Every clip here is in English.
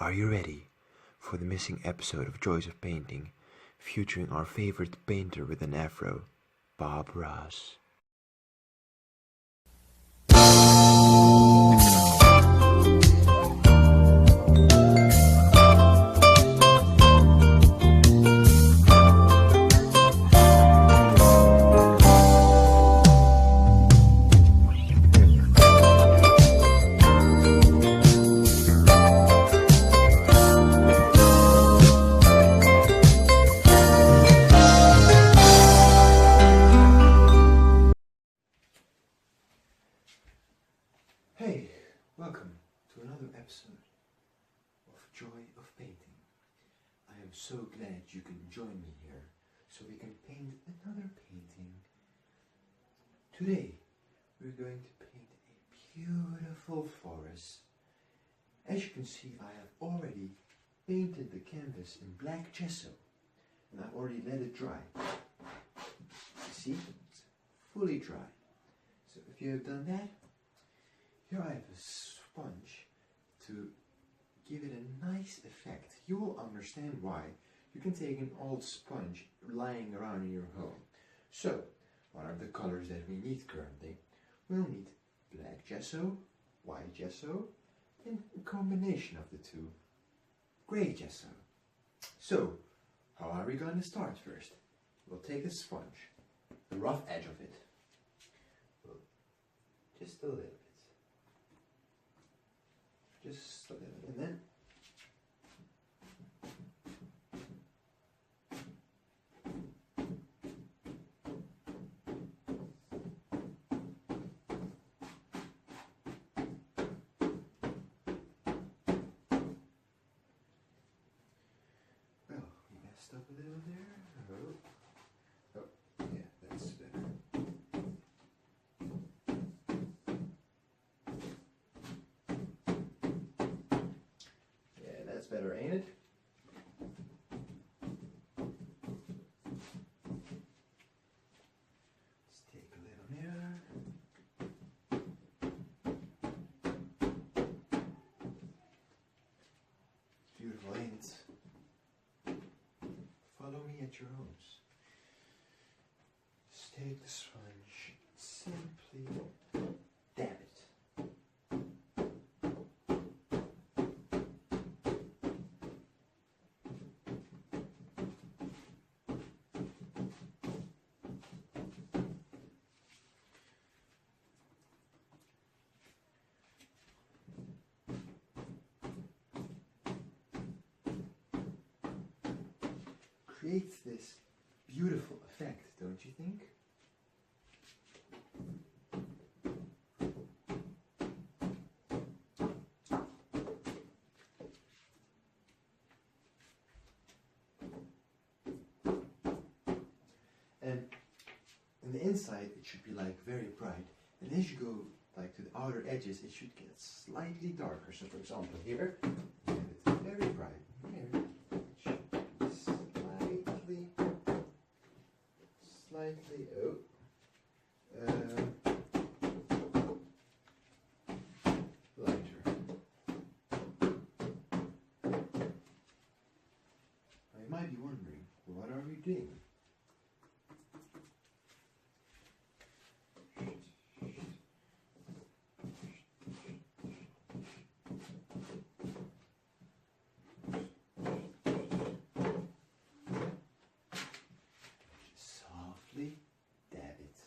Are you ready for the missing episode of Joys of Painting, featuring our favorite painter with an afro, Bob Ross? Hey, welcome to another episode of Joy of Painting. I am so glad you can join me here so we can paint another painting. Today we're going to paint a beautiful forest. As you can see, I have already painted the canvas in black gesso and I've already let it dry. See, it's fully dry. So if you have done that, here I have a sponge to give it a nice effect. You will understand why. You can take an old sponge lying around in your home. So, what are the colors that we need currently? We'll need black gesso, white gesso, and a combination of the two, gray gesso. So, how are we going to start first? We'll take a sponge, the rough edge of it, just a little bit. Just a little, and then well, we messed up a little there. Oh, yeah, that's better. That's better, ain't it? Let's take a little mirror. Beautiful, ain't it? Follow me at your homes. Just take the sponge, simply dab it. Creates this beautiful effect, don't you think? And in the inside it should be like very bright, and as you go like to the outer edges it should get slightly darker. So for example here, it's very bright. Here, slightly, lighter. Now you might be wondering, what are we doing? Softly dab it.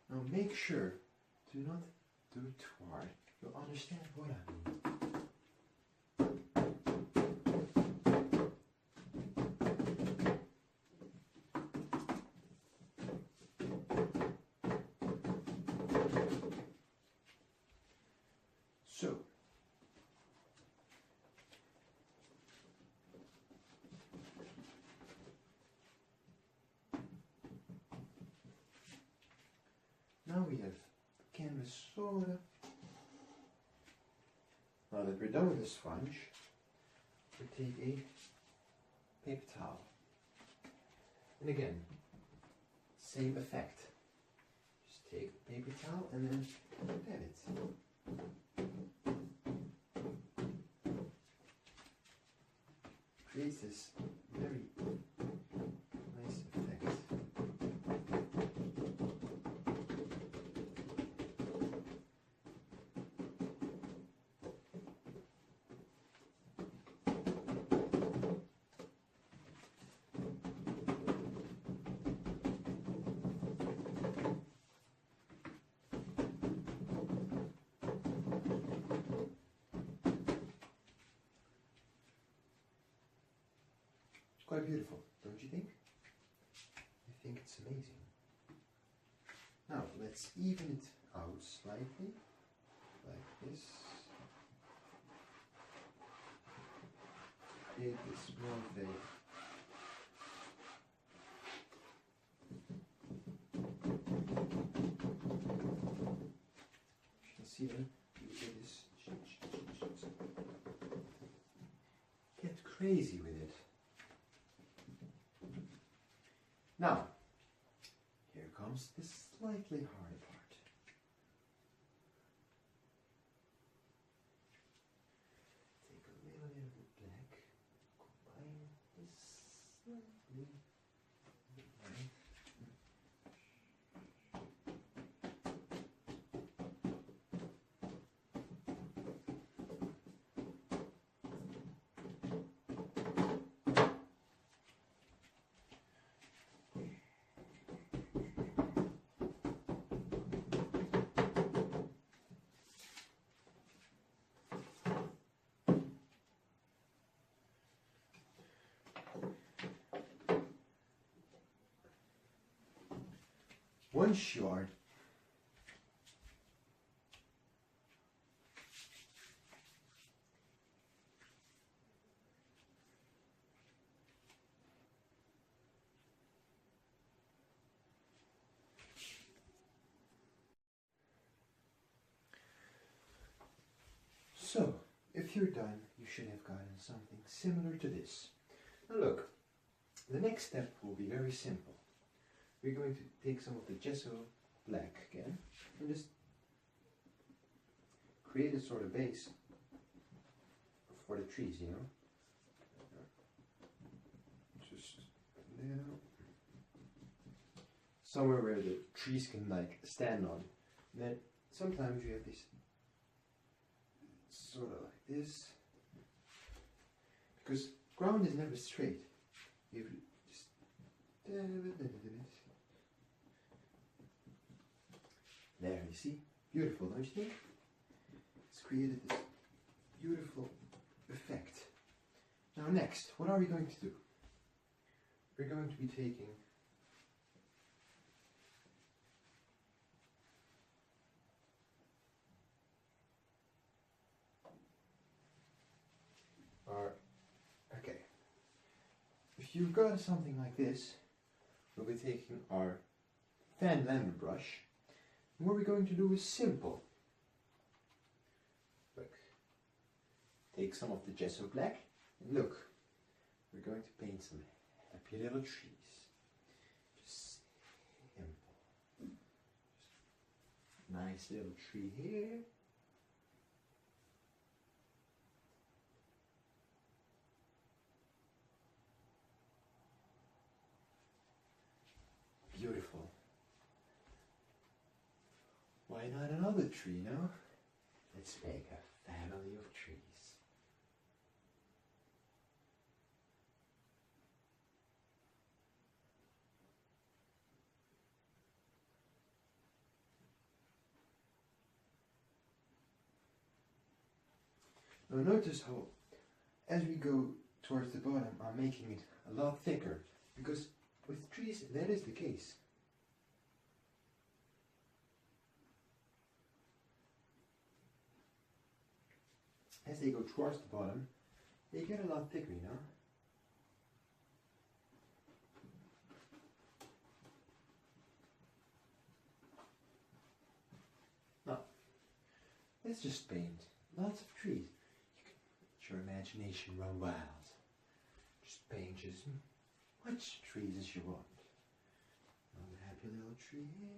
Now make sure, do not do it too hard. You'll understand what I mean. So, now we have canvas sort of. Now that we're done with the sponge, we take a paper towel. And again, same effect. Just take a paper towel and then pat it. Creates this very nice effect. Quite beautiful, don't you think? I think it's amazing. Now let's even it out slightly, like this. Create this more of you can see them. You get this. Get crazy with it. Now, here comes the slightly harder part. Take a little bit of the black, combine this slightly with white. Once you are so, if you're done, you should have gotten something similar to this. Now look, the next step will be very simple. We're going to take some of the gesso black again and just create a sort of base for the trees, you know. Just there. Somewhere where the trees can like stand on. And then sometimes you have this sort of like this. Because ground is never straight. You just there, you see? Beautiful, don't you think? It's created this beautiful effect. Now next, what are we going to do? We're going to be taking okay. If you've got something like this, we'll be taking our fan lender brush. And what we're going to do is simple. Look, take some of the gesso black, and look, we're going to paint some happy little trees. Just simple. Just nice little tree here. Beautiful. Why not another tree, no? Let's make a family of trees. Now notice how, as we go towards the bottom, I'm making it a lot thicker, because with trees that is the case. As they go towards the bottom, they get a lot thicker, you know? Now, let's just paint lots of trees. You can let your imagination run wild. Just paint as much trees as you want. Another happy little tree here.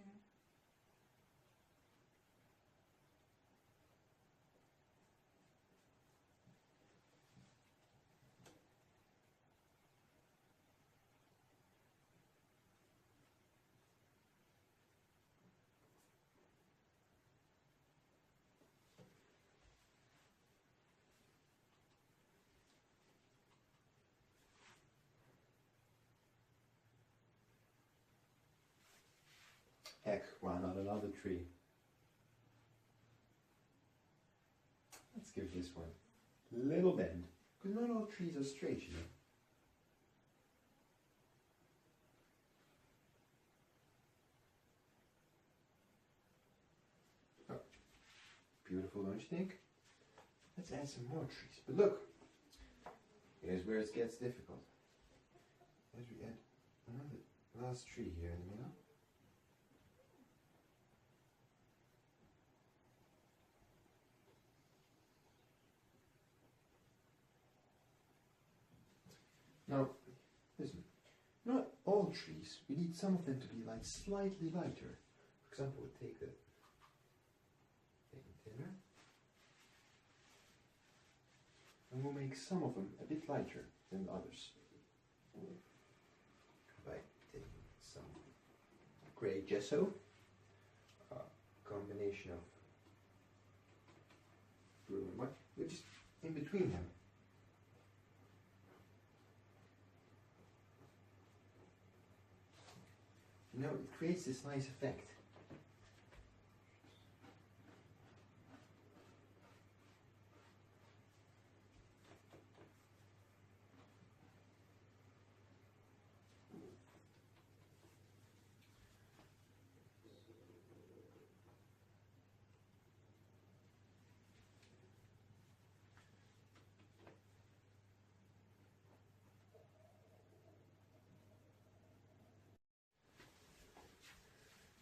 Heck, why not another tree? Let's give this one a little bend, because not all trees are straight, you know. Oh, beautiful, don't you think? Let's add some more trees. But look, here's where it gets difficult. As we add another last tree here in the middle. Now, listen, not all trees, we need some of them to be like slightly lighter. For example, we'll take it thinner, and we'll make some of them a bit lighter than the others. By taking some grey gesso, a combination of blue and white, we're just in between them. You know, it creates this nice effect.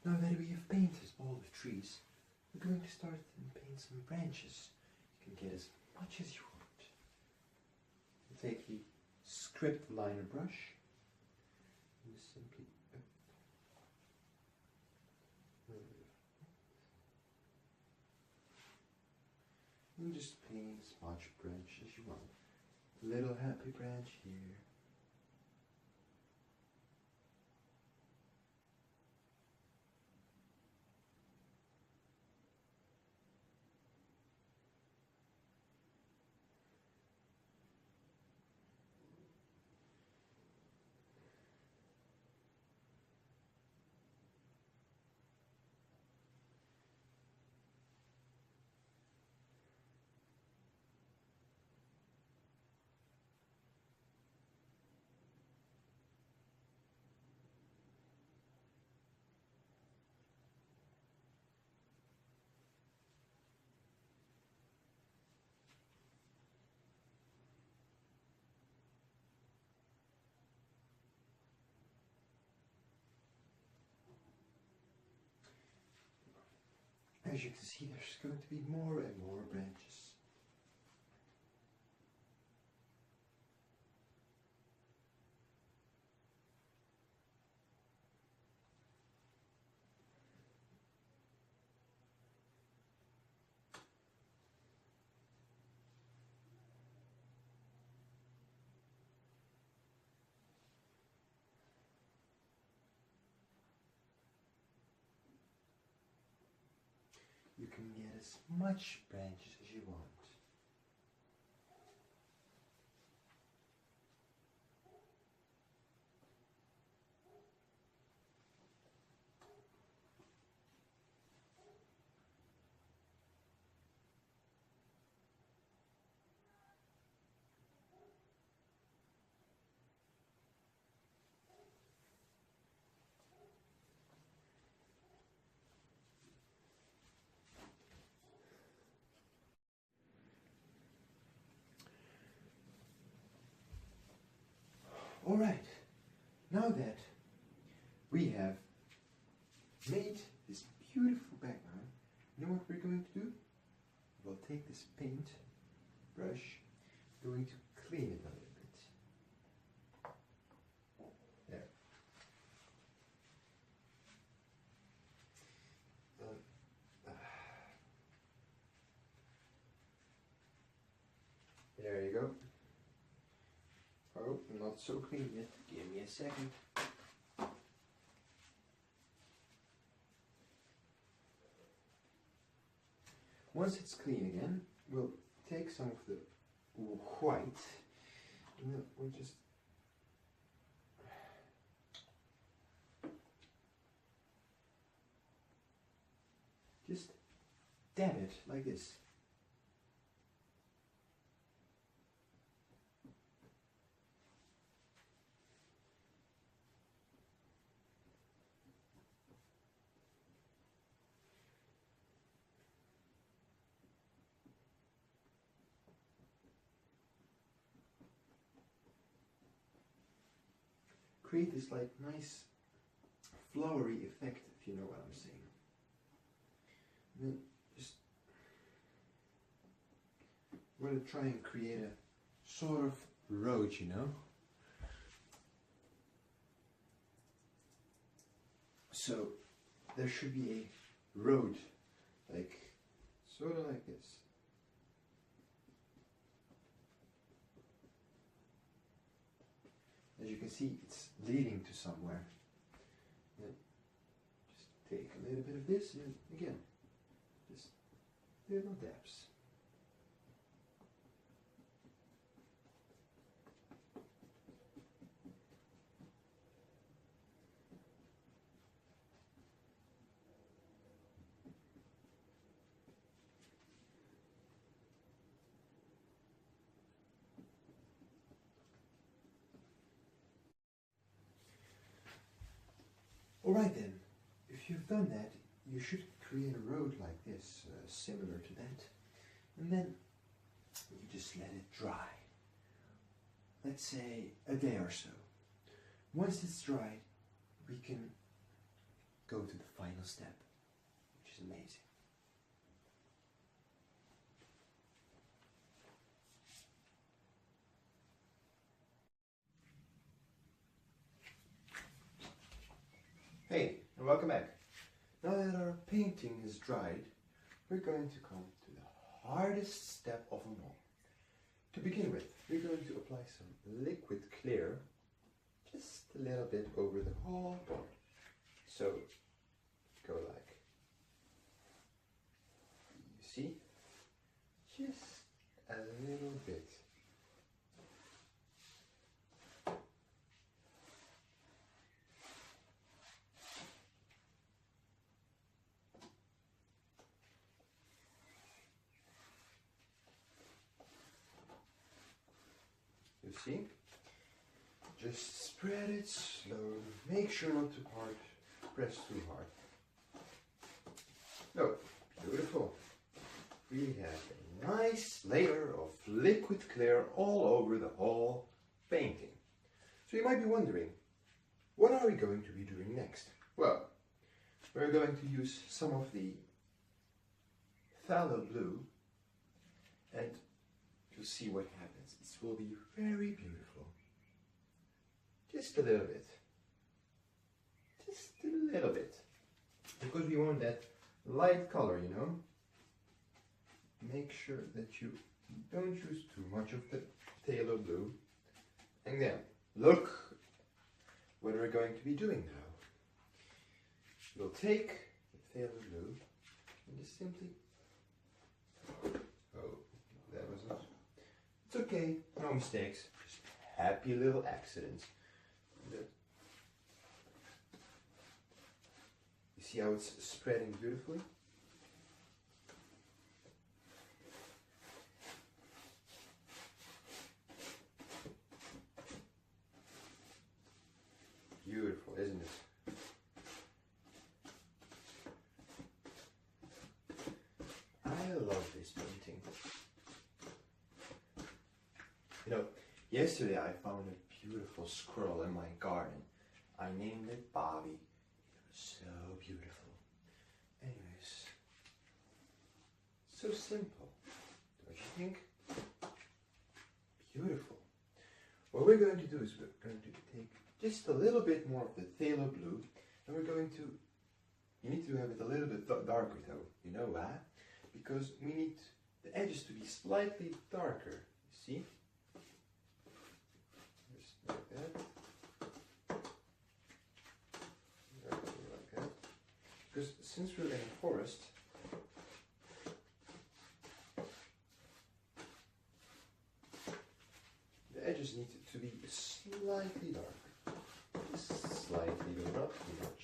Now that we have painted all the trees, we're going to start and paint some branches. You can get as much as you want. You take the script liner brush and just simply and just paint as much branch as you want. Little happy branch here. As you can see, there's going to be more and more branches. You can get as much branches as you want. Alright, now that we have made this beautiful background, you know what we're going to do? We'll take this paint brush, going to clean it a little bit. There. There you go. Oh, not so clean yet. Give me a second. Once it's clean again, we'll take some of the white and then we'll just dab it like this. Create this like nice flowery effect, if you know what I'm saying. And then just we're going to try and create a sort of road, you know. So there should be a road, like sort of like this. As you can see, it's leading to somewhere. And just take a little bit of this and again, just little dabs. Alright then, if you've done that, you should create a road like this, similar to that, and then you just let it dry. Let's say a day or so. Once it's dried, we can go to the final step, which is amazing. Hey, and welcome back. Now that our painting is dried, we're going to come to the hardest step of them all. To begin with, we're going to apply some liquid clear, just a little bit over the whole board. So, go like, you see, just a little bit. You see? Just spread it slowly. Make sure not to press too hard. No, beautiful. We have a nice layer of liquid clear all over the whole painting. So you might be wondering, what are we going to be doing next? Well, we're going to use some of the phthalo blue and you'll see what happens. It will be very beautiful. Just a little bit. Just a little bit. Because we want that light color, you know. Make sure that you don't use too much of the phthalo blue. And then, look what we're going to be doing now. We'll take the phthalo blue and just simply... Oh, that wasn't... It's okay, no mistakes, just happy little accidents. You see how it's spreading beautifully? Beautiful, isn't it? I love this painting. You know, Yesterday I found a beautiful squirrel in my garden. I named it Bobby. It was so beautiful. Anyways, so simple, don't you think? Beautiful. What we're going to do is we're going to take just a little bit more of the phthalo blue, and we're going to, you need to have it a little bit darker though. You know why? Because we need the edges to be slightly darker. You see? Just like that. Like that. Because since we're in a forest, the edges need to be slightly darker. Just slightly, but not too much.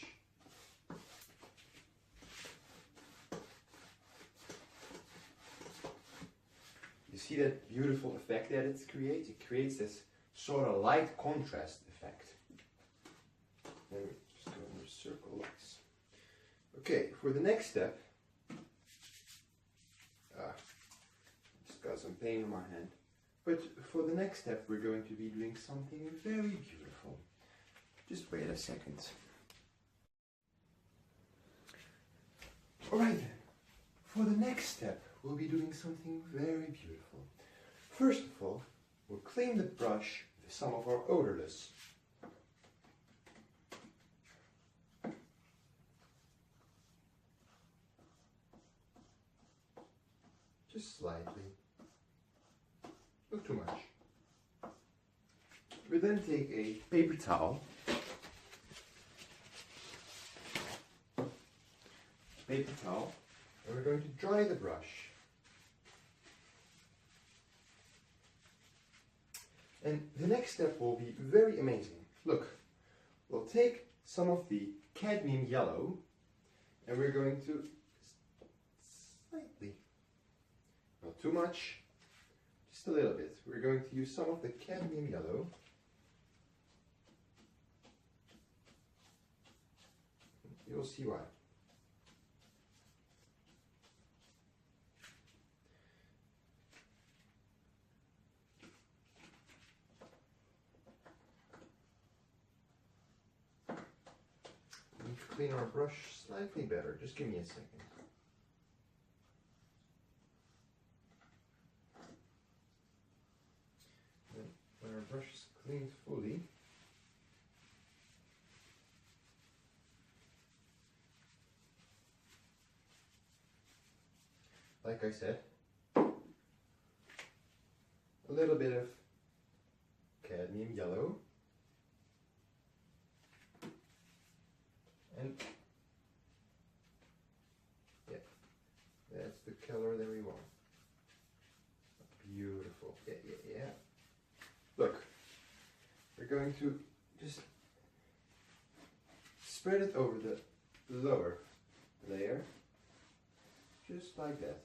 You see that beautiful effect that it creates? It creates this sort of light contrast effect. Then we just go in a circle like this. Okay, for the next step, just got some pain in my hand. But for the next step, we're going to be doing something very beautiful. Just wait a second. Alright then, for the next step, we'll be doing something very beautiful. First of all, we'll clean the brush with some of our odorless. Just slightly. Not too much. We then take a paper towel. And we're going to dry the brush. And the next step will be very amazing. Look, we'll take some of the cadmium yellow and we're going to slightly, not too much, just a little bit. We're going to use some of the cadmium yellow. You'll see why. Clean our brush slightly better. Just give me a second. Then when our brush is cleaned fully, like I said, a little bit of cadmium yellow. And yeah, that's the color that we want. Beautiful. Yeah. Look, we're going to just spread it over the lower layer, just like that.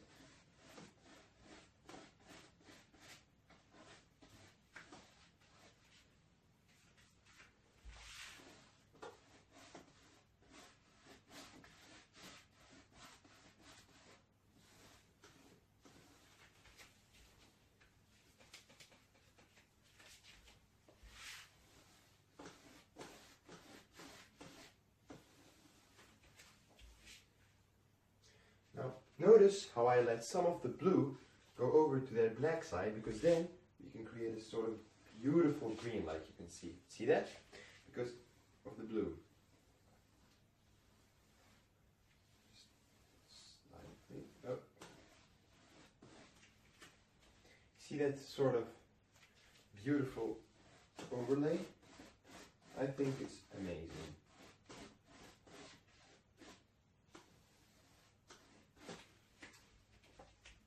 Now, notice how I let some of the blue go over to that black side, because then we can create a sort of beautiful green like you can see. See that? Because of the blue. Just slightly up. See that sort of beautiful overlay? I think it's amazing.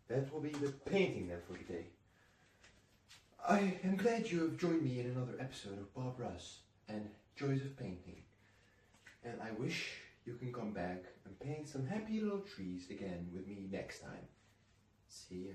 That will be the painting then for today. I am glad you have joined me in another episode of Bob Ross and Joys of Painting. And I wish you can come back and paint some happy little trees again with me next time. See ya.